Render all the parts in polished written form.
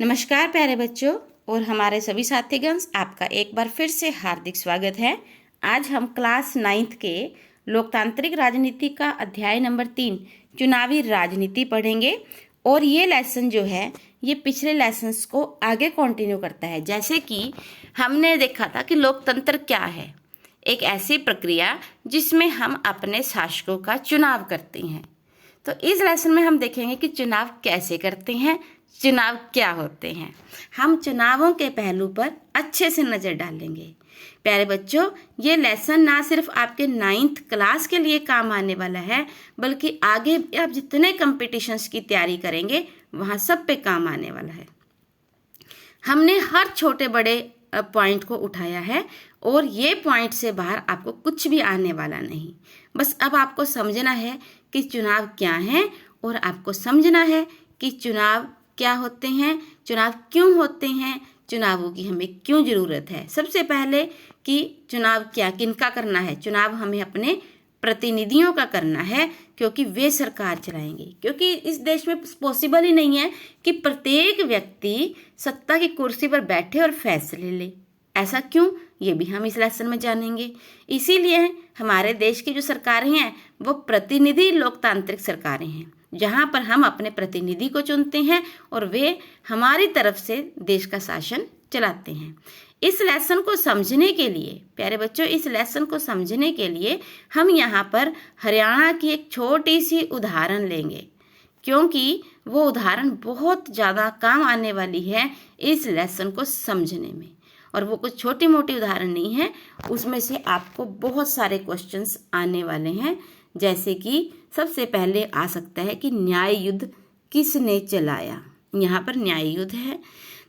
नमस्कार प्यारे बच्चों और हमारे सभी साथीगण, आपका एक बार फिर से हार्दिक स्वागत है। आज हम क्लास 9th के लोकतांत्रिक राजनीति का अध्याय नंबर 3 चुनावी राजनीति पढ़ेंगे। और ये लेसन जो है ये पिछले लेसन्स को आगे कंटिन्यू करता है। जैसे कि हमने देखा था कि लोकतंत्र क्या है, एक ऐसी प्रक्रिया जिसमें हम अपने शासकों का चुनाव करते हैं। तो इस लेसन में हम देखेंगे कि चुनाव कैसे करते हैं, चुनाव क्या होते हैं। हम चुनावों के पहलू पर अच्छे से नज़र डालेंगे। प्यारे बच्चों, ये लेसन ना सिर्फ आपके 9th क्लास के लिए काम आने वाला है, बल्कि आगे आप जितने कंपटीशंस की तैयारी करेंगे वहाँ सब पे काम आने वाला है। हमने हर छोटे बड़े पॉइंट को उठाया है और ये पॉइंट से बाहर आपको कुछ भी आने वाला नहीं। बस अब आपको समझना है कि चुनाव क्या है और आपको समझना है कि चुनाव क्या होते हैं, चुनाव क्यों होते हैं, चुनावों की हमें क्यों ज़रूरत है। सबसे पहले कि चुनाव क्या किनका करना है। चुनाव हमें अपने प्रतिनिधियों का करना है, क्योंकि वे सरकार चलाएंगे। क्योंकि इस देश में पॉसिबल ही नहीं है कि प्रत्येक व्यक्ति सत्ता की कुर्सी पर बैठे और फैसले ले। ऐसा क्यों, ये भी हम इस लेसन में जानेंगे। इसीलिए हमारे देश की जो सरकारें हैं वो प्रतिनिधि लोकतांत्रिक सरकारें हैं, जहाँ पर हम अपने प्रतिनिधि को चुनते हैं और वे हमारी तरफ से देश का शासन चलाते हैं। इस लेसन को समझने के लिए प्यारे बच्चों, इस लेसन को समझने के लिए हम यहाँ पर हरियाणा की एक छोटी सी उदाहरण लेंगे, क्योंकि वो उदाहरण बहुत ज़्यादा काम आने वाली है इस लेसन को समझने में। और वो कुछ छोटी मोटी उदाहरण नहीं है, उसमें से आपको बहुत सारे क्वेश्चंस आने वाले हैं। जैसे कि सबसे पहले आ सकता है कि न्याय युद्ध किसने चलाया। यहाँ पर न्याय युद्ध है।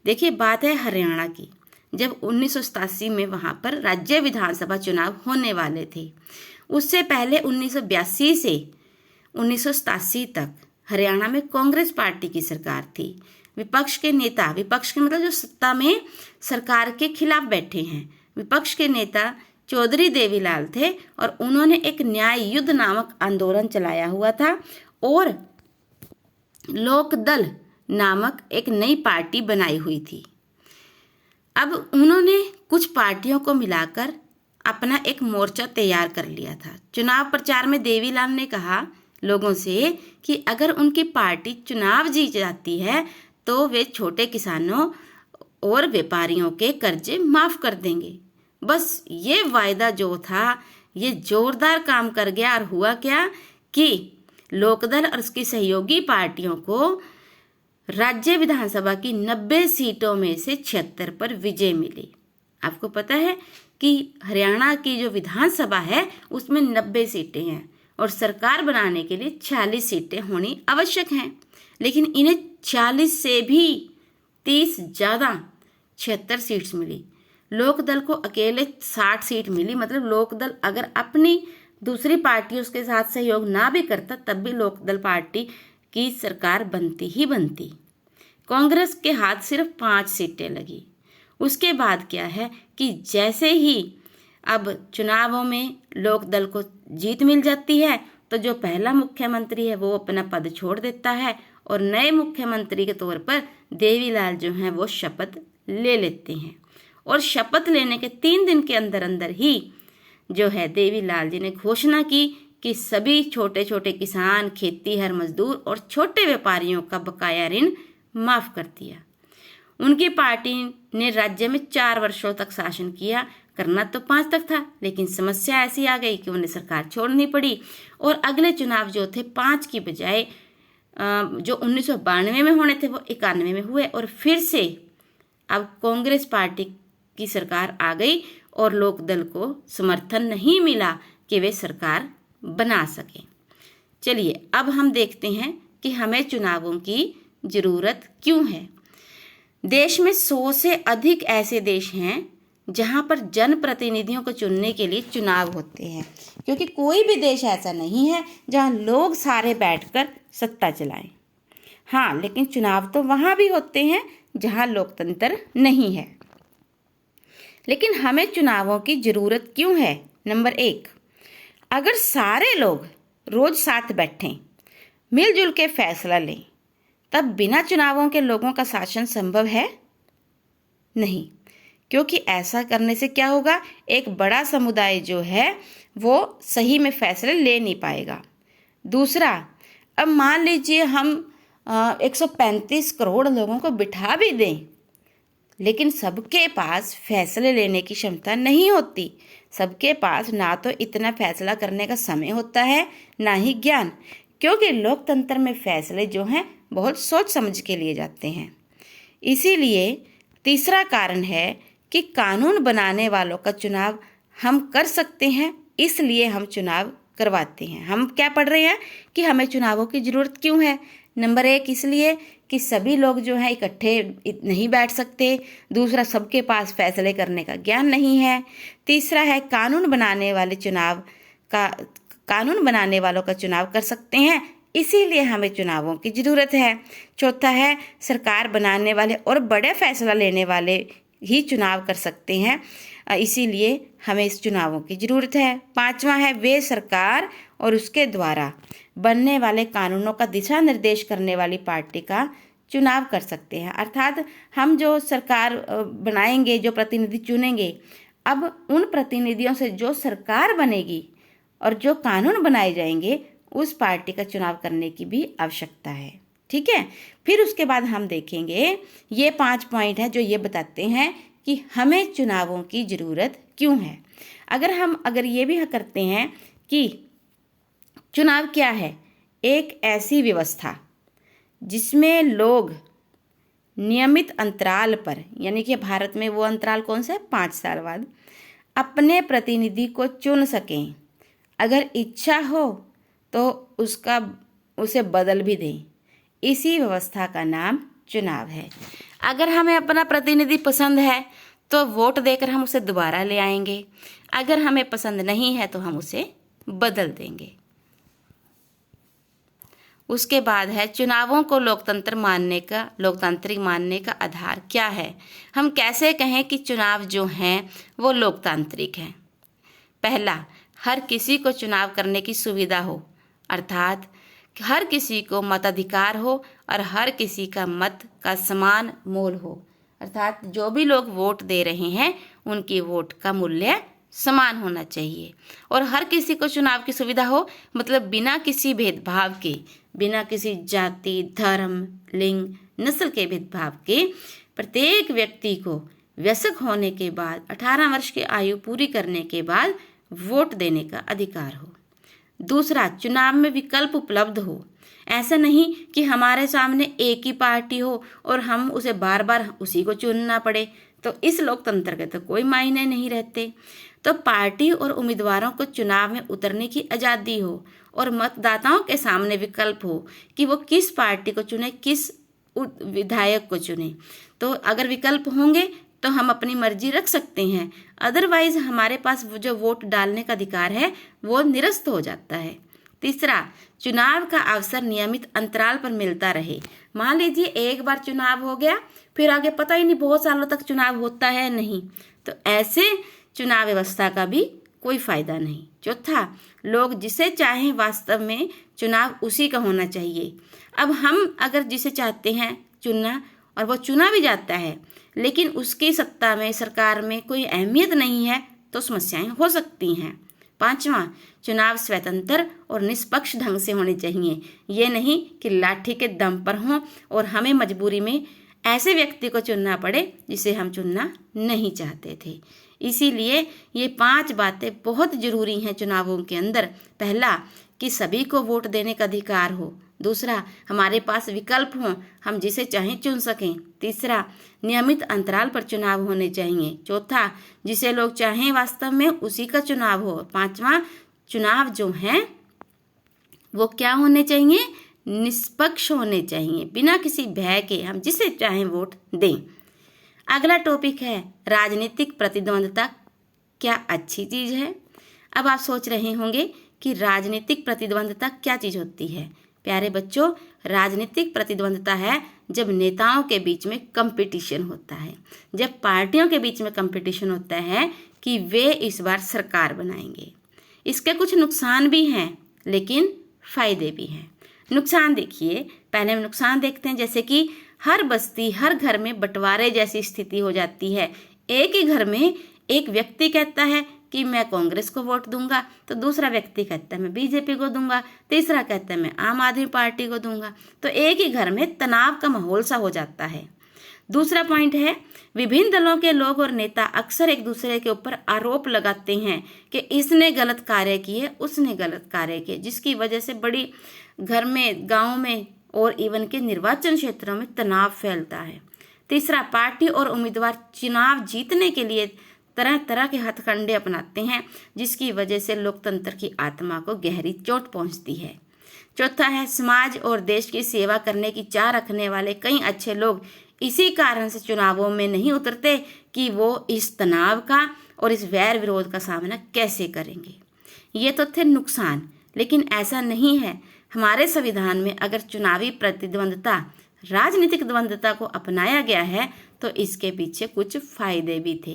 देखिए, बात है हरियाणा की। जब 1987 में वहाँ पर राज्य विधानसभा चुनाव होने वाले थे, उससे पहले 1982 से 1987 तक हरियाणा में कांग्रेस पार्टी की सरकार थी। विपक्ष के नेता, विपक्ष के मतलब जो सत्ता में सरकार के खिलाफ बैठे हैं, विपक्ष के नेता चौधरी देवीलाल थे और उन्होंने एक न्याय युद्ध नामक आंदोलन चलाया हुआ था और लोकदल नामक एक नई पार्टी बनाई हुई थी। अब उन्होंने कुछ पार्टियों को मिलाकर अपना एक मोर्चा तैयार कर लिया था। चुनाव प्रचार में देवीलाल ने कहा लोगों से कि अगर उनकी पार्टी चुनाव जीत जाती है तो वे छोटे किसानों और व्यापारियों के कर्जे माफ कर देंगे। बस ये वायदा जो था ये जोरदार काम कर गया और हुआ क्या कि लोकदल और उसकी सहयोगी पार्टियों को राज्य विधानसभा की 90 सीटों में से 76 पर विजय मिली। आपको पता है कि हरियाणा की जो विधानसभा है उसमें 90 सीटें हैं और सरकार बनाने के लिए 46 सीटें होनी आवश्यक हैं, लेकिन इन्हें 40 से भी 30 ज़्यादा 76 सीट्स मिली। लोकदल को अकेले 60 सीट मिली। मतलब लोकदल अगर अपनी दूसरी पार्टी उसके साथ सहयोग ना भी करता तब भी लोकदल पार्टी की सरकार बनती ही बनती। कांग्रेस के हाथ सिर्फ 5 सीटें लगी। उसके बाद क्या है कि जैसे ही अब चुनावों में लोकदल को जीत मिल जाती है तो जो पहला मुख्यमंत्री है वो अपना पद छोड़ देता है और नए मुख्यमंत्री के तौर पर देवीलाल जो हैं वो शपथ ले लेते हैं। और शपथ लेने के 3 दिन के अंदर अंदर ही जो है देवीलाल जी ने घोषणा की कि सभी छोटे छोटे किसान, खेतीहर मजदूर और छोटे व्यापारियों का बकाया ऋण माफ कर दिया। उनकी पार्टी ने राज्य में 4 वर्षों तक शासन किया। करना तो 5 तक था, लेकिन समस्या ऐसी आ गई कि उन्हें सरकार छोड़नी पड़ी और अगले चुनाव जो थे 5 की बजाय जो 1992 में होने थे वो 91 में हुए और फिर से अब कांग्रेस पार्टी की सरकार आ गई और लोकदल को समर्थन नहीं मिला कि वे सरकार बना सके। चलिए अब हम देखते हैं कि हमें चुनावों की ज़रूरत क्यों है। देश में 100 से अधिक ऐसे देश हैं जहां पर जनप्रतिनिधियों को चुनने के लिए चुनाव होते हैं, क्योंकि कोई भी देश ऐसा नहीं है जहां लोग सारे बैठकर सत्ता चलाएं। हाँ, लेकिन चुनाव तो वहां भी होते हैं जहां लोकतंत्र नहीं है। लेकिन हमें चुनावों की ज़रूरत क्यों है। नंबर 1, अगर सारे लोग रोज़ साथ बैठें, मिलजुल के फैसला लें, तब बिना चुनावों के लोगों का शासन संभव है नहीं, क्योंकि ऐसा करने से क्या होगा, एक बड़ा समुदाय जो है वो सही में फैसले ले नहीं पाएगा। दूसरा, अब मान लीजिए हम 135 करोड़ लोगों को बिठा भी दें, लेकिन सबके पास फैसले लेने की क्षमता नहीं होती। सबके पास ना तो इतना फैसला करने का समय होता है, ना ही ज्ञान, क्योंकि लोकतंत्र में फैसले जो हैं बहुत सोच समझ के लिए जाते हैं। इसीलिए तीसरा कारण है कि कानून बनाने वालों का चुनाव हम कर सकते हैं, इसलिए हम चुनाव करवाते हैं। हम क्या पढ़ रहे हैं कि हमें चुनावों की ज़रूरत क्यों है। नंबर 1 इसलिए कि सभी लोग जो हैं इकट्ठे नहीं बैठ सकते। दूसरा, सबके पास फैसले करने का ज्ञान नहीं है। तीसरा है कानून बनाने वालों का चुनाव कर सकते हैं, इसीलिए हमें चुनावों की ज़रूरत है। चौथा है सरकार बनाने वाले और बड़े फैसला लेने वाले ही चुनाव कर सकते हैं, इसीलिए हमें इस चुनावों की ज़रूरत है। पांचवा है वे सरकार और उसके द्वारा बनने वाले कानूनों का दिशा निर्देश करने वाली पार्टी का चुनाव कर सकते हैं। अर्थात हम जो सरकार बनाएंगे, जो प्रतिनिधि चुनेंगे, अब उन प्रतिनिधियों से जो सरकार बनेगी और जो कानून बनाए जाएंगे उस पार्टी का चुनाव करने की भी आवश्यकता है। ठीक है, फिर उसके बाद हम देखेंगे ये 5 पॉइंट हैं जो ये बताते हैं कि हमें चुनावों की ज़रूरत क्यों है। अगर ये भी करते हैं कि चुनाव क्या है, एक ऐसी व्यवस्था जिसमें लोग नियमित अंतराल पर, यानी कि भारत में वो अंतराल कौन सा है, 5 साल बाद, अपने प्रतिनिधि को चुन सकें। अगर इच्छा हो तो उसे बदल भी दें। इसी व्यवस्था का नाम चुनाव है। अगर हमें अपना प्रतिनिधि पसंद है तो वोट देकर हम उसे दोबारा ले आएंगे, अगर हमें पसंद नहीं है तो हम उसे बदल देंगे। उसके बाद है चुनावों को लोकतांत्रिक मानने का आधार क्या है। हम कैसे कहें कि चुनाव जो हैं वो लोकतांत्रिक हैं। पहला, हर किसी को चुनाव करने की सुविधा हो, अर्थात हर किसी को मताधिकार हो और हर किसी का मत का समान मोल हो, अर्थात जो भी लोग वोट दे रहे हैं उनकी वोट का मूल्य समान होना चाहिए। और हर किसी को चुनाव की सुविधा हो मतलब बिना किसी भेदभाव के, बिना किसी जाति, धर्म, लिंग, नस्ल के भेदभाव के प्रत्येक व्यक्ति को वयस्क होने के बाद 18 वर्ष की आयु पूरी करने के बाद वोट देने का अधिकार हो। दूसरा, चुनाव में विकल्प उपलब्ध हो। ऐसा नहीं कि हमारे सामने एक ही पार्टी हो और हम उसे बार बार उसी को चुनना पड़े, तो इस लोकतंत्र के तो कोई मायने नहीं रहते। तो पार्टी और उम्मीदवारों को चुनाव में उतरने की आज़ादी हो और मतदाताओं के सामने विकल्प हो कि वो किस पार्टी को चुने, किस विधायक को चुने। तो अगर विकल्प होंगे तो हम अपनी मर्जी रख सकते हैं, अदरवाइज हमारे पास जो वोट डालने का अधिकार है वो निरस्त हो जाता है। तीसरा, चुनाव का अवसर नियमित अंतराल पर मिलता रहे। मान लीजिए एक बार चुनाव हो गया, फिर आगे पता ही नहीं बहुत सालों तक चुनाव होता है नहीं, तो ऐसे चुनाव व्यवस्था का भी कोई फायदा नहीं। चौथा, लोग जिसे चाहें वास्तव में चुनाव उसी का होना चाहिए। अब हम अगर जिसे चाहते हैं चुनना और वो चुना भी जाता है, लेकिन उसकी सत्ता में, सरकार में कोई अहमियत नहीं है, तो समस्याएं हो सकती हैं। पांचवा, चुनाव स्वतंत्र और निष्पक्ष ढंग से होने चाहिए। ये नहीं कि लाठी के दम पर हों और हमें मजबूरी में ऐसे व्यक्ति को चुनना पड़े जिसे हम चुनना नहीं चाहते थे। इसीलिए ये 5 बातें बहुत ज़रूरी हैं चुनावों के अंदर। पहला, कि सभी को वोट देने का अधिकार हो। दूसरा, हमारे पास विकल्प हों, हम जिसे चाहें चुन सकें। तीसरा, नियमित अंतराल पर चुनाव होने चाहिए। चौथा, जिसे लोग चाहें वास्तव में उसी का चुनाव हो। पांचवा, चुनाव जो हैं वो क्या होने चाहिए, निष्पक्ष होने चाहिए, बिना किसी भय के हम जिसे चाहें वोट दें। अगला टॉपिक है राजनीतिक प्रतिद्वंद्विता क्या अच्छी चीज़ है। अब आप सोच रहे होंगे कि राजनीतिक प्रतिद्वंद्विता क्या चीज़ होती है। प्यारे बच्चों, राजनीतिक प्रतिद्वंद्विता है जब नेताओं के बीच में कंपटीशन होता है, जब पार्टियों के बीच में कंपटीशन होता है कि वे इस बार सरकार बनाएंगे। इसके कुछ नुकसान भी हैं लेकिन फायदे भी हैं। नुकसान देखिए, पहले हम नुकसान देखते हैं, जैसे कि हर बस्ती, हर घर में बंटवारे जैसी स्थिति हो जाती है। एक ही घर में एक व्यक्ति कहता है कि मैं कांग्रेस को वोट दूंगा, तो दूसरा व्यक्ति कहता है मैं बीजेपी को दूंगा, तीसरा कहता है मैं आम आदमी पार्टी को दूंगा। तो एक ही घर में तनाव का माहौल सा हो जाता है। दूसरा पॉइंट है, विभिन्न दलों के लोग और नेता अक्सर एक दूसरे के ऊपर आरोप लगाते हैं कि इसने गलत कार्य किए, उसने गलत कार्य किए, जिसकी वजह से बड़ी घर में, गांव में और इवन के निर्वाचन क्षेत्रों में तनाव फैलता है। तीसरा, पार्टी और उम्मीदवार चुनाव जीतने के लिए तरह तरह के हथकंडे अपनाते हैं, जिसकी वजह से लोकतंत्र की आत्मा को गहरी चोट पहुंचती है। चौथा है, समाज और देश की सेवा करने की चाह रखने वाले कई अच्छे लोग इसी कारण से चुनावों में नहीं उतरते कि वो इस तनाव का और इस वैर विरोध का सामना कैसे करेंगे। ये तो थे नुकसान, लेकिन ऐसा नहीं है। हमारे संविधान में अगर चुनावी प्रतिद्वंद्विता, राजनीतिक द्वंद्वता को अपनाया गया है तो इसके पीछे कुछ फायदे भी थे,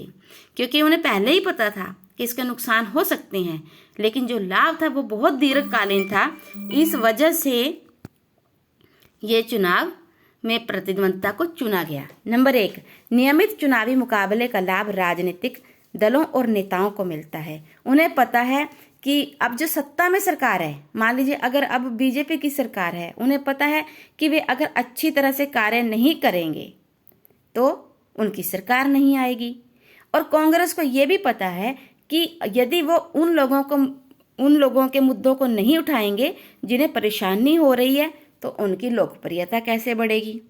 क्योंकि उन्हें पहले ही पता था कि इसके नुकसान हो सकते हैं, लेकिन जो लाभ था वो बहुत दीर्घकालीन था। इस वजह से ये चुनाव में प्रतिद्वंद्विता को चुना गया। नंबर 1, नियमित चुनावी मुकाबले का लाभ राजनीतिक दलों और नेताओं को मिलता है। उन्हें पता है कि अब जो सत्ता में सरकार है, मान लीजिए अगर अब बीजेपी की सरकार है, उन्हें पता है कि वे अगर अच्छी तरह से कार्य नहीं करेंगे तो उनकी सरकार नहीं आएगी। और कांग्रेस को ये भी पता है कि यदि वो उन लोगों के मुद्दों को नहीं उठाएंगे जिन्हें परेशानी हो रही है, तो उनकी लोकप्रियता कैसे बढ़ेगी।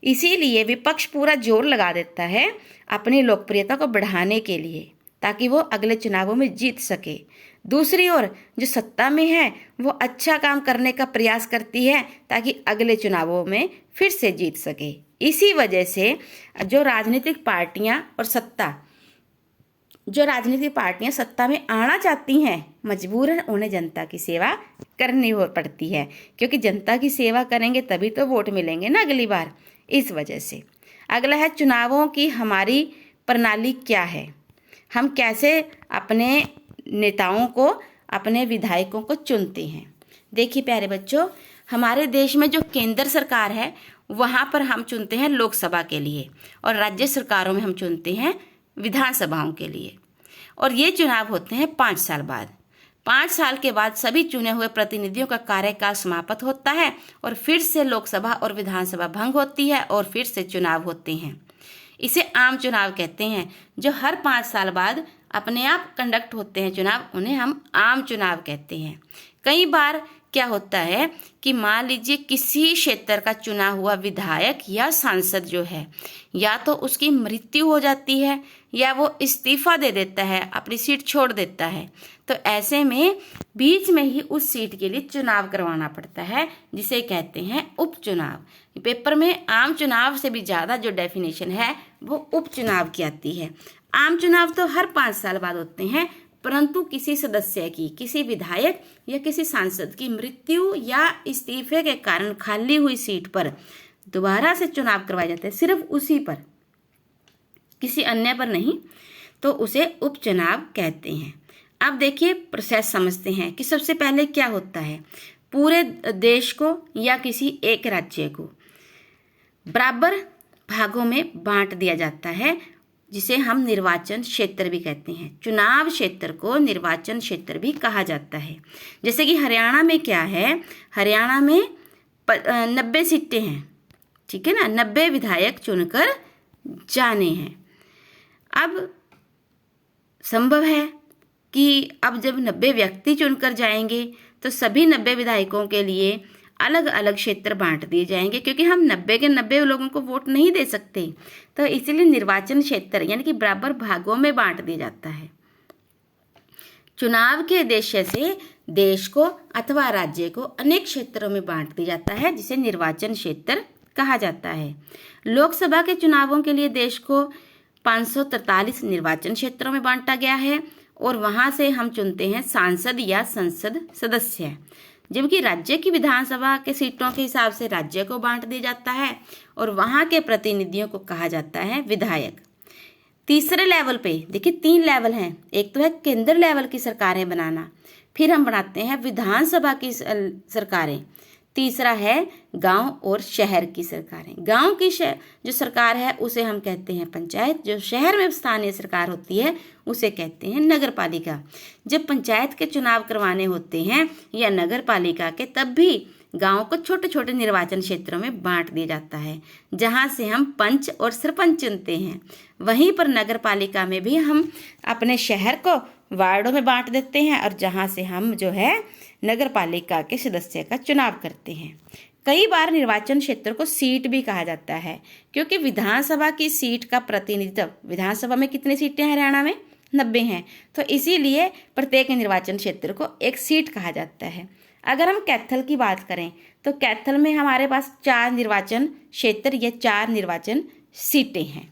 इसीलिए विपक्ष पूरा जोर लगा देता है अपनी लोकप्रियता को बढ़ाने के लिए, ताकि वो अगले चुनावों में जीत सके। दूसरी ओर जो सत्ता में है वो अच्छा काम करने का प्रयास करती है ताकि अगले चुनावों में फिर से जीत सके। इसी वजह से जो राजनीतिक पार्टियां सत्ता में आना चाहती हैं, मजबूरन उन्हें जनता की सेवा करनी हो पड़ती है, क्योंकि जनता की सेवा करेंगे तभी तो वोट मिलेंगे ना अगली बार। इस वजह से अगला है, चुनावों की हमारी प्रणाली क्या है, हम कैसे अपने नेताओं को, अपने विधायकों को चुनते हैं। देखिए प्यारे बच्चों, हमारे देश में जो केंद्र सरकार है वहाँ पर हम चुनते हैं लोकसभा के लिए, और राज्य सरकारों में हम चुनते हैं विधानसभाओं के लिए। और ये चुनाव होते हैं 5 साल बाद। 5 साल के बाद सभी चुने हुए प्रतिनिधियों का कार्यकाल समाप्त होता है और फिर से लोकसभा और विधानसभा भंग होती है और फिर से चुनाव होते हैं। इसे आम चुनाव कहते हैं। जो हर 5 साल बाद अपने आप कंडक्ट होते हैं चुनाव, उन्हें हम आम चुनाव कहते हैं। कई बार क्या होता है कि मान लीजिए किसी क्षेत्र का चुना हुआ विधायक या सांसद जो है, या तो उसकी मृत्यु हो जाती है या वो इस्तीफा दे देता है, अपनी सीट छोड़ देता है, तो ऐसे में बीच में ही उस सीट के लिए चुनाव करवाना पड़ता है, जिसे कहते हैं उपचुनाव। पेपर में आम चुनाव से भी ज़्यादा जो डेफिनेशन है वो उपचुनाव की आती है। आम चुनाव तो हर 5 साल बाद होते हैं, परंतु किसी सदस्य की, किसी विधायक या किसी सांसद की मृत्यु या इस्तीफे के कारण खाली हुई सीट पर दोबारा से चुनाव करवाए जाते हैं, सिर्फ उसी पर, किसी अन्य पर नहीं, तो उसे उपचुनाव कहते हैं। अब देखिए प्रोसेस समझते हैं कि सबसे पहले क्या होता है। पूरे देश को या किसी एक राज्य को बराबर भागों में बांट दिया जाता है, जिसे हम निर्वाचन क्षेत्र भी कहते हैं। चुनाव क्षेत्र को निर्वाचन क्षेत्र भी कहा जाता है। जैसे कि हरियाणा में क्या है, हरियाणा में 90 सीटें हैं, ठीक है ना, 90 विधायक चुनकर जाने हैं। अब संभव है कि अब जब 90 व्यक्ति चुनकर जाएंगे तो सभी 90 विधायकों के लिए अलग अलग क्षेत्र बांट दिए जाएंगे, क्योंकि हम 90 के 90 लोगों को वोट नहीं दे सकते, तो इसलिए निर्वाचन क्षेत्र यानी कि बराबर भागों में बांट दिया जाता है। चुनाव के उद्देश्य से देश को अथवा राज्य को अनेक क्षेत्रों में बांट दिया जाता है, जिसे निर्वाचन क्षेत्र कहा जाता है। लोकसभा के चुनावों के लिए देश को 543 निर्वाचन क्षेत्रों में बांटा गया है, और वहां से हम चुनते हैं सांसद या संसद सदस्य, जबकि राज्य की विधानसभा के सीटों के हिसाब से राज्य को बांट दिया जाता है और वहां के प्रतिनिधियों को कहा जाता है विधायक। तीसरे लेवल पे देखिए 3 लेवल हैं। एक तो है केंद्र लेवल की सरकारें बनाना, फिर हम बनाते हैं विधानसभा की सरकारें, तीसरा है गांव और शहर की सरकारें। गांव की जो सरकार है उसे हम कहते हैं पंचायत, जो शहर में स्थानीय सरकार होती है उसे कहते हैं नगर पालिका। जब पंचायत के चुनाव करवाने होते हैं या नगर पालिका के, तब भी गांव को छोटे छोटे निर्वाचन क्षेत्रों में बांट दिया जाता है, जहां से हम पंच और सरपंच चुनते हैं। वहीं पर नगर पालिका में भी हम अपने शहर को वार्डों में बांट देते हैं और जहां से हम जो है नगर पालिका के सदस्य का चुनाव करते हैं। कई बार निर्वाचन क्षेत्र को सीट भी कहा जाता है, क्योंकि विधानसभा की सीट का प्रतिनिधित्व, विधानसभा में कितनी सीटें हैं हरियाणा में? 90 हैं, तो इसीलिए प्रत्येक निर्वाचन क्षेत्र को एक सीट कहा जाता है। अगर हम कैथल की बात करें तो कैथल में हमारे पास 4 निर्वाचन क्षेत्र या 4 निर्वाचन सीटें हैं।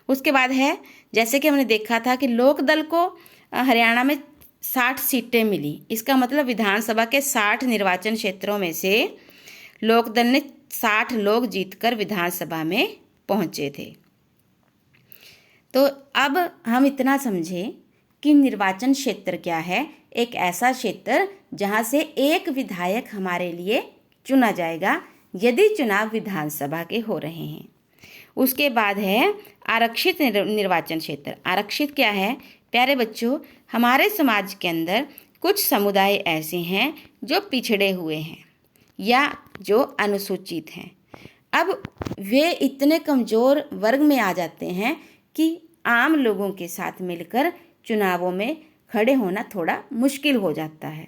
उसके बाद है, जैसे कि हमने देखा था कि लोकदल को हरियाणा में 60 सीटें मिली। इसका मतलब विधानसभा के 60 निर्वाचन क्षेत्रों में से लोकदल ने 60 लोग जीतकर विधानसभा में पहुंचे थे। तो अब हम इतना समझें कि निर्वाचन क्षेत्र क्या है। एक ऐसा क्षेत्र जहां से एक विधायक हमारे लिए चुना जाएगा यदि चुनाव विधानसभा के हो रहे हैं। उसके बाद है आरक्षित निर्वाचन क्षेत्र। आरक्षित क्या है? प्यारे बच्चों, हमारे समाज के अंदर कुछ समुदाय ऐसे हैं जो पिछड़े हुए हैं या जो अनुसूचित हैं। अब वे इतने कमज़ोर वर्ग में आ जाते हैं कि आम लोगों के साथ मिलकर चुनावों में खड़े होना थोड़ा मुश्किल हो जाता है।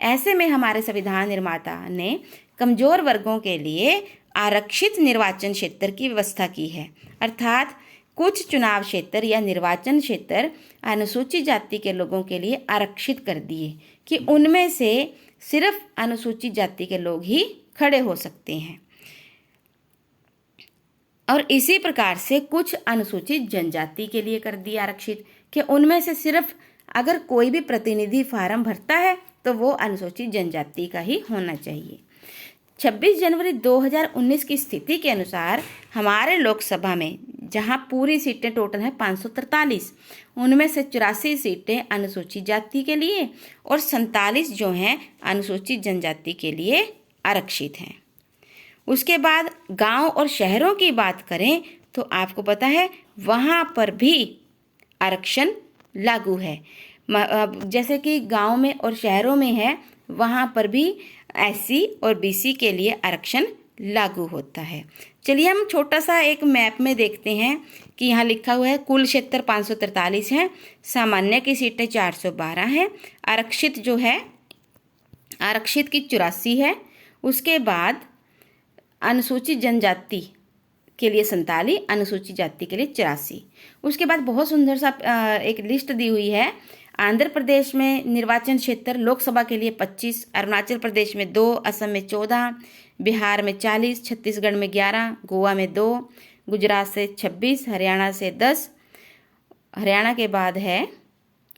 ऐसे में हमारे संविधान निर्माता ने कमज़ोर वर्गों के लिए आरक्षित निर्वाचन क्षेत्र की व्यवस्था की है, अर्थात कुछ चुनाव क्षेत्र या निर्वाचन क्षेत्र अनुसूचित जाति के लोगों के लिए आरक्षित कर दिए कि उनमें से सिर्फ अनुसूचित जाति के लोग ही खड़े हो सकते हैं। और इसी प्रकार से कुछ अनुसूचित जनजाति के लिए कर दिया आरक्षित कि उनमें से सिर्फ अगर कोई भी प्रतिनिधि फार्म भरता है तो वो अनुसूचित जनजाति का ही होना चाहिए। 26 जनवरी 2019 की स्थिति के अनुसार हमारे लोकसभा में जहां पूरी सीटें टोटल हैं 543, उनमें से 84 सीटें अनुसूचित जाति के लिए और 47 जो हैं अनुसूचित जनजाति के लिए आरक्षित हैं। उसके बाद गांव और शहरों की बात करें तो आपको पता है वहां पर भी आरक्षण लागू है। जैसे कि गांव में और शहरों में है, वहां पर भी एससी और बीसी के लिए आरक्षण लागू होता है। चलिए हम छोटा सा एक मैप में देखते हैं कि यहाँ लिखा हुआ है कुल क्षेत्र 543 है, सामान्य की सीटें 412 हैं, आरक्षित जो है आरक्षित की 84 है। उसके बाद अनुसूचित जनजाति के लिए 47, अनुसूचित जाति के लिए 84। उसके बाद बहुत सुंदर सा एक लिस्ट दी हुई है। आंध्र प्रदेश में निर्वाचन क्षेत्र लोकसभा के लिए 25, अरुणाचल प्रदेश में 2, असम में 14, बिहार में 40, छत्तीसगढ़ में 11, गोवा में 2, गुजरात से 26, हरियाणा से 10। हरियाणा के बाद है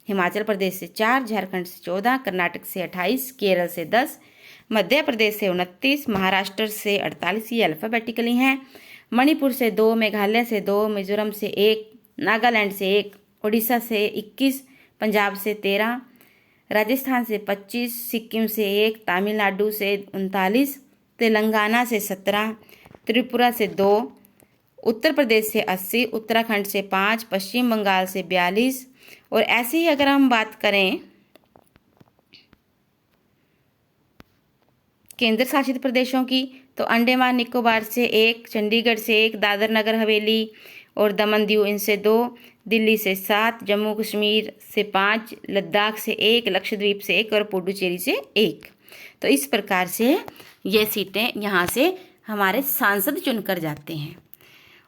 हिमाचल प्रदेश से 4, झारखंड से 14, कर्नाटक से 28, केरल से 10, मध्य प्रदेश से 29, महाराष्ट्र से 48, ये अल्फ़ाबेटिकली हैं, मणिपुर से 2, मेघालय से 2, मिजोरम से 1, नागालैंड से 1, उड़ीसा से 21, पंजाब से 13, राजस्थान से 25, सिक्किम से 1, तमिलनाडु से 39, तेलंगाना से 17, त्रिपुरा से 2, उत्तर प्रदेश से 80, उत्तराखंड से 5, पश्चिम बंगाल से 42। और ऐसे ही अगर हम बात करें केंद्र शासित प्रदेशों की तो अंडमान निकोबार से 1, चंडीगढ़ से 1, दादर नगर हवेली और दमन दीव इनसे 2, दिल्ली से 7, जम्मू कश्मीर से 5, लद्दाख से 1, लक्षद्वीप से 1 और पुडुचेरी से 1। तो इस प्रकार से ये सीटें यहाँ से हमारे सांसद चुनकर जाते हैं।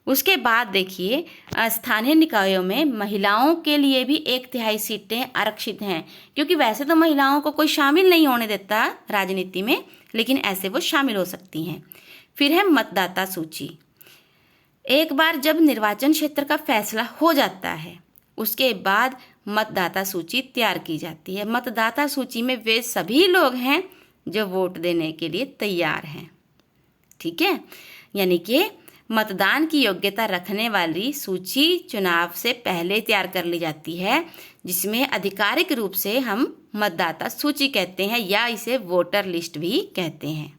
उसके बाद देखिए स्थानीय निकायों में महिलाओं के लिए भी 1/3 सीटें आरक्षित हैं, क्योंकि वैसे तो महिलाओं को कोई शामिल नहीं होने देता राजनीति में, लेकिन ऐसे वो शामिल हो सकती हैं। फिर है मतदाता सूची। एक बार जब निर्वाचन क्षेत्र का फैसला हो जाता है उसके बाद मतदाता सूची तैयार की जाती है। मतदाता सूची में वे सभी लोग हैं जो वोट देने के लिए तैयार हैं, ठीक है। यानी कि मतदान की योग्यता रखने वाली सूची चुनाव से पहले तैयार कर ली जाती है, जिसमें आधिकारिक रूप से हम मतदाता सूची कहते हैं या इसे वोटर लिस्ट भी कहते हैं।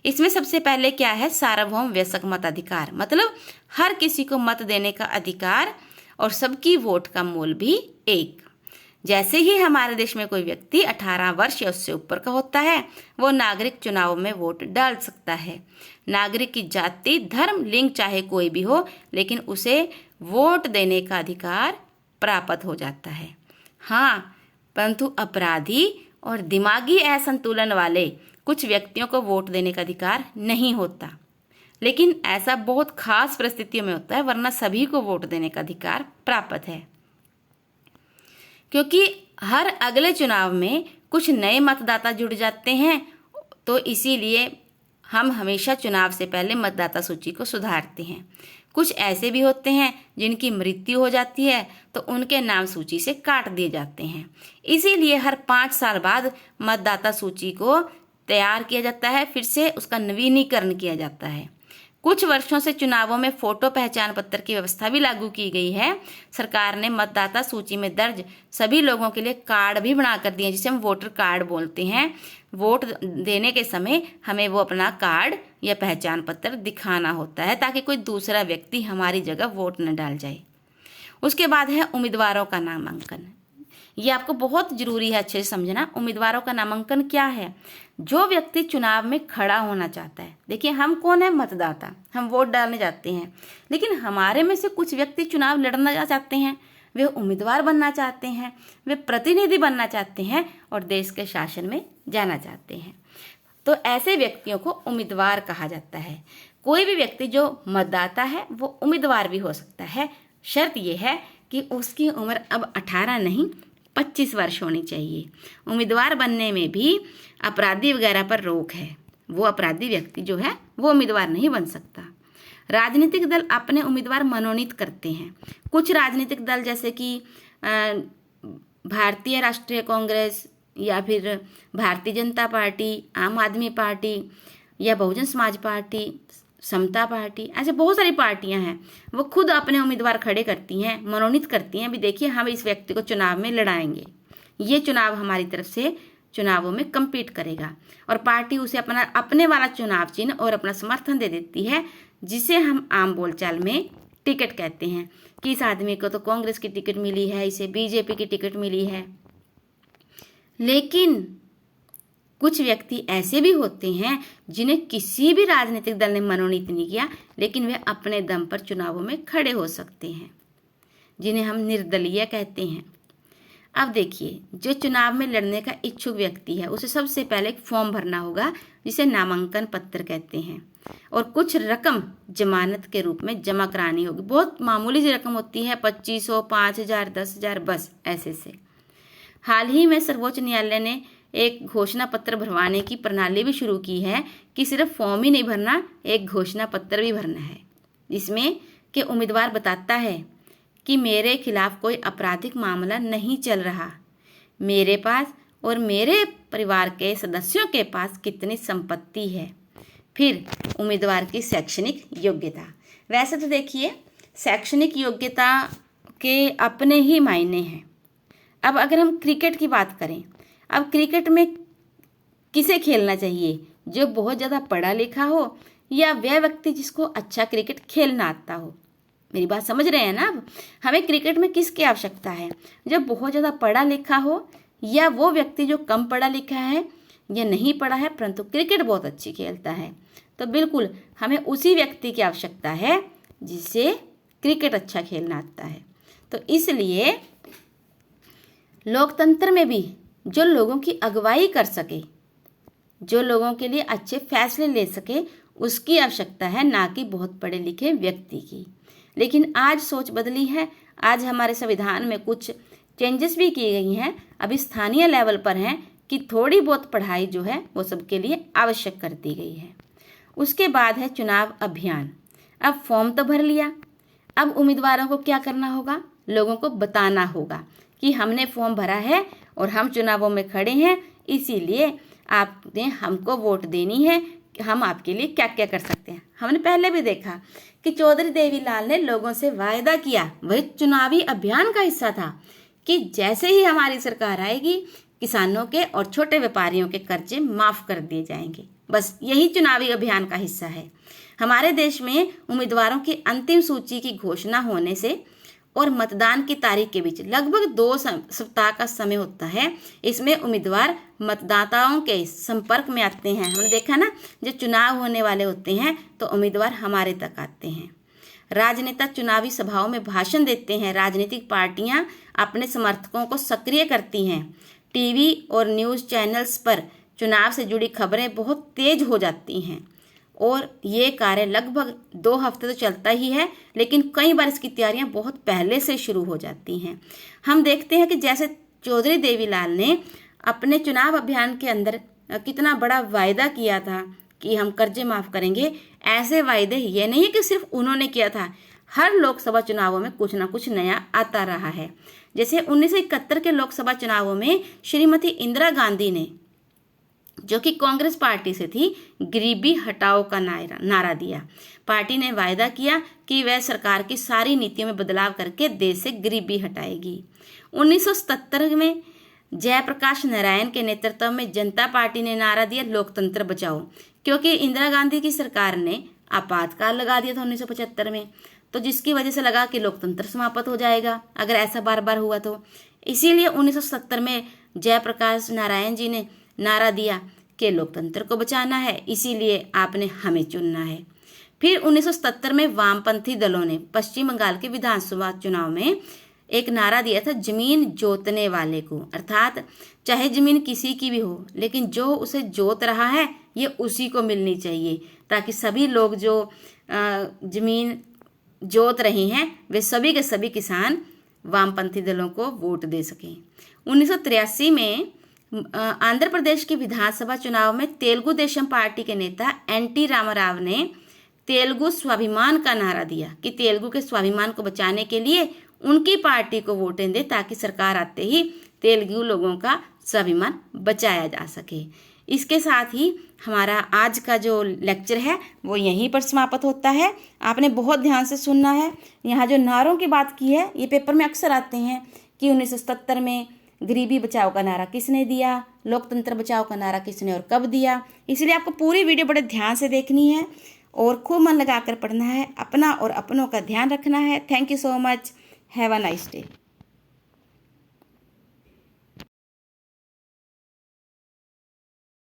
इसमें सबसे पहले क्या है, सार्वभौम वयस्क मताधिकार, मतलब हर किसी को मत देने का अधिकार और सबकी वोट का मूल्य भी एक। जैसे ही हमारे देश में कोई व्यक्ति 18 वर्ष या उससे ऊपर का होता है, वो नागरिक चुनाव में वोट डाल सकता है। नागरिक की जाति, धर्म, लिंग चाहे कोई भी हो, लेकिन उसे वोट देने का अधिकार प्राप्त हो जाता है। हाँ, परंतु अपराधी और दिमागी असंतुलन वाले कुछ व्यक्तियों को वोट देने का अधिकार नहीं होता, लेकिन ऐसा बहुत खास परिस्थितियों में होता है, वरना सभी को वोट देने का अधिकार प्राप्त है। क्योंकि हर अगले चुनाव में कुछ नए मतदाता जुड़ जाते हैं, तो इसीलिए हम हमेशा चुनाव से पहले मतदाता सूची को सुधारते हैं। कुछ ऐसे भी होते हैं जिनकी मृत्यु हो जाती है, तो उनके नाम सूची से काट दिए जाते हैं। इसीलिए हर 5 साल बाद मतदाता सूची को तैयार किया जाता है, फिर से उसका नवीनीकरण किया जाता है। कुछ वर्षों से चुनावों में फोटो पहचान पत्र की व्यवस्था भी लागू की गई है। सरकार ने मतदाता सूची में दर्ज सभी लोगों के लिए कार्ड भी बना कर दिए, जिसे हम वोटर कार्ड बोलते हैं। वोट देने के समय हमें वो अपना कार्ड या पहचान पत्र दिखाना होता है, ताकि कोई दूसरा व्यक्ति हमारी जगह वोट न डाल जाए। उसके बाद है उम्मीदवारों का नामांकन। ये आपको बहुत जरूरी है अच्छे से समझना। उम्मीदवारों का नामांकन क्या है? जो व्यक्ति चुनाव में खड़ा होना चाहता है। देखिए, हम कौन है? मतदाता। हम वोट डालने जाते हैं, लेकिन हमारे में से कुछ व्यक्ति चुनाव लड़ना चाहते हैं, वे उम्मीदवार बनना चाहते हैं, वे प्रतिनिधि बनना चाहते हैं और देश के शासन में जाना चाहते हैं। तो ऐसे व्यक्तियों को उम्मीदवार कहा जाता है। कोई भी व्यक्ति जो मतदाता है वो उम्मीदवार भी हो सकता है। शर्त यह है कि उसकी उम्र अब 18 नहीं 25 वर्ष होनी चाहिए। उम्मीदवार बनने में भी अपराधी वगैरह पर रोक है। वो अपराधी व्यक्ति जो है वो उम्मीदवार नहीं बन सकता। राजनीतिक दल अपने उम्मीदवार मनोनीत करते हैं। कुछ राजनीतिक दल जैसे कि भारतीय राष्ट्रीय कांग्रेस या फिर भारतीय जनता पार्टी, आम आदमी पार्टी या बहुजन समाज पार्टी, समता पार्टी, ऐसे बहुत सारी पार्टियां हैं, वो खुद अपने उम्मीदवार खड़े करती हैं, मनोनीत करती हैं। भी देखिए, हम इस व्यक्ति को चुनाव में लड़ाएंगे, ये चुनाव हमारी तरफ से चुनावों में कम्पीट करेगा, और पार्टी उसे अपने वाला चुनाव चिन्ह और अपना समर्थन दे देती है, जिसे हम आम बोलचाल में टिकट कहते हैं कि इस आदमी को तो कांग्रेस की टिकट मिली है, इसे बीजेपी की टिकट मिली है। लेकिन कुछ व्यक्ति ऐसे भी होते हैं जिन्हें किसी भी राजनीतिक दल ने मनोनीत नहीं किया, लेकिन वे अपने दम पर चुनावों में खड़े हो सकते हैं, जिन्हें हम निर्दलीय कहते हैं। अब देखिए, जो चुनाव में लड़ने का इच्छुक व्यक्ति है उसे सबसे पहले एक फॉर्म भरना होगा, जिसे नामांकन पत्र कहते हैं, और कुछ रकम जमानत के रूप में जमा करानी होगी। बहुत मामूली सी रकम होती है, 2500, 5000, 10,000, बस ऐसे से। हाल ही में सर्वोच्च न्यायालय ने एक घोषणा पत्र भरवाने की प्रणाली भी शुरू की है कि सिर्फ फॉर्म ही नहीं भरना, एक घोषणा पत्र भी भरना है, जिसमें कि उम्मीदवार बताता है कि मेरे खिलाफ कोई आपराधिक मामला नहीं चल रहा, मेरे पास और मेरे परिवार के सदस्यों के पास कितनी संपत्ति है। फिर उम्मीदवार की शैक्षणिक योग्यता। वैसे तो देखिए, शैक्षणिक योग्यता के अपने ही मायने हैं। अब अगर हम क्रिकेट की बात करें, अब क्रिकेट में किसे खेलना चाहिए? जो बहुत ज़्यादा पढ़ा लिखा हो या वह व्यक्ति जिसको अच्छा क्रिकेट खेलना आता हो? मेरी बात समझ रहे हैं ना? अब हमें क्रिकेट में किसकी आवश्यकता है? जो बहुत ज़्यादा पढ़ा लिखा हो या वो व्यक्ति जो कम पढ़ा लिखा है या नहीं पढ़ा है परंतु क्रिकेट बहुत अच्छी खेलता है? तो बिल्कुल हमें उसी व्यक्ति की आवश्यकता है जिसे क्रिकेट अच्छा खेलना आता है। तो इसलिए लोकतंत्र में भी जो लोगों की अगुवाई कर सके, जो लोगों के लिए अच्छे फैसले ले सके, उसकी आवश्यकता है, ना कि बहुत पढ़े लिखे व्यक्ति की। लेकिन आज सोच बदली है। आज हमारे संविधान में कुछ चेंजेस भी की गई हैं, अभी स्थानीय लेवल पर हैं कि थोड़ी बहुत पढ़ाई जो है वो सबके लिए आवश्यक कर दी गई है। उसके बाद है चुनाव अभियान। अब फॉर्म तो भर लिया, अब उम्मीदवारों को क्या करना होगा? लोगों को बताना होगा कि हमने फॉर्म भरा है और हम चुनावों में खड़े हैं, इसीलिए आपने हमको वोट देनी है, हम आपके लिए क्या क्या कर सकते हैं। हमने पहले भी देखा कि चौधरी देवीलाल ने लोगों से वायदा किया, वही चुनावी अभियान का हिस्सा था, कि जैसे ही हमारी सरकार आएगी किसानों के और छोटे व्यापारियों के कर्जे माफ कर दिए जाएंगे। बस यही चुनावी अभियान का हिस्सा है। हमारे देश में उम्मीदवारों की अंतिम सूची की घोषणा होने से और मतदान की तारीख के बीच लगभग 2 सप्ताह का समय होता है। इसमें उम्मीदवार मतदाताओं के संपर्क में आते हैं। हमने देखा ना, जब चुनाव होने वाले होते हैं तो उम्मीदवार हमारे तक आते हैं। राजनेता चुनावी सभाओं में भाषण देते हैं। राजनीतिक पार्टियां अपने समर्थकों को सक्रिय करती हैं। टीवी और न्यूज़ चैनल्स पर चुनाव से जुड़ी खबरें बहुत तेज हो जाती हैं और ये कार्य लगभग 2 हफ्ते तो चलता ही है, लेकिन कई बार इसकी तैयारियां बहुत पहले से शुरू हो जाती हैं। हम देखते हैं कि जैसे चौधरी देवीलाल ने अपने चुनाव अभियान के अंदर कितना बड़ा वायदा किया था कि हम कर्जे माफ़ करेंगे। ऐसे वायदे ये नहीं कि सिर्फ उन्होंने किया था, हर लोकसभा चुनावों में कुछ ना कुछ नया आता रहा है। जैसे 1971 के लोकसभा चुनावों में श्रीमती इंदिरा गांधी ने, जो कि कांग्रेस पार्टी से थी, गरीबी हटाओ का नारा दिया। पार्टी ने वायदा किया कि वह सरकार की सारी नीतियों में बदलाव करके देश से गरीबी हटाएगी। 1977 में जयप्रकाश नारायण के नेतृत्व में जनता पार्टी ने नारा दिया लोकतंत्र बचाओ, क्योंकि इंदिरा गांधी की सरकार ने आपातकाल लगा दिया था 1975 में, तो जिसकी वजह से लगा कि लोकतंत्र समाप्त हो जाएगा अगर ऐसा बार बार हुआ तो। इसीलिए 1970 में जयप्रकाश नारायण जी ने नारा दिया कि लोकतंत्र को बचाना है, इसीलिए आपने हमें चुनना है। फिर 1977 में वामपंथी दलों ने पश्चिम बंगाल के विधानसभा चुनाव में एक नारा दिया था, जमीन जोतने वाले को, अर्थात चाहे जमीन किसी की भी हो, लेकिन जो उसे जोत रहा है ये उसी को मिलनी चाहिए, ताकि सभी लोग जो जमीन जोत रहे हैं वे सभी के सभी किसान वामपंथी दलों को वोट दे सकें। 1983 में आंध्र प्रदेश के विधानसभा चुनाव में तेलुगु देशम पार्टी के नेता एनटी रामाराव ने तेलुगु स्वाभिमान का नारा दिया कि तेलुगु के स्वाभिमान को बचाने के लिए उनकी पार्टी को वोटें दे, ताकि सरकार आते ही तेलुगु लोगों का स्वाभिमान बचाया जा सके। इसके साथ ही हमारा आज का जो लेक्चर है वो यहीं पर समाप्त होता है। आपने बहुत ध्यान से सुनना है। यहाँ जो नारों की बात की है ये पेपर में अक्सर आते हैं कि 1977 में गरीबी बचाओ का नारा किसने दिया, लोकतंत्र बचाओ का नारा किसने और कब दिया। इसलिए आपको पूरी वीडियो बड़े ध्यान से देखनी है और खूब मन लगाकर पढ़ना है। अपना और अपनों का ध्यान रखना है। Thank you so much. Have a nice day.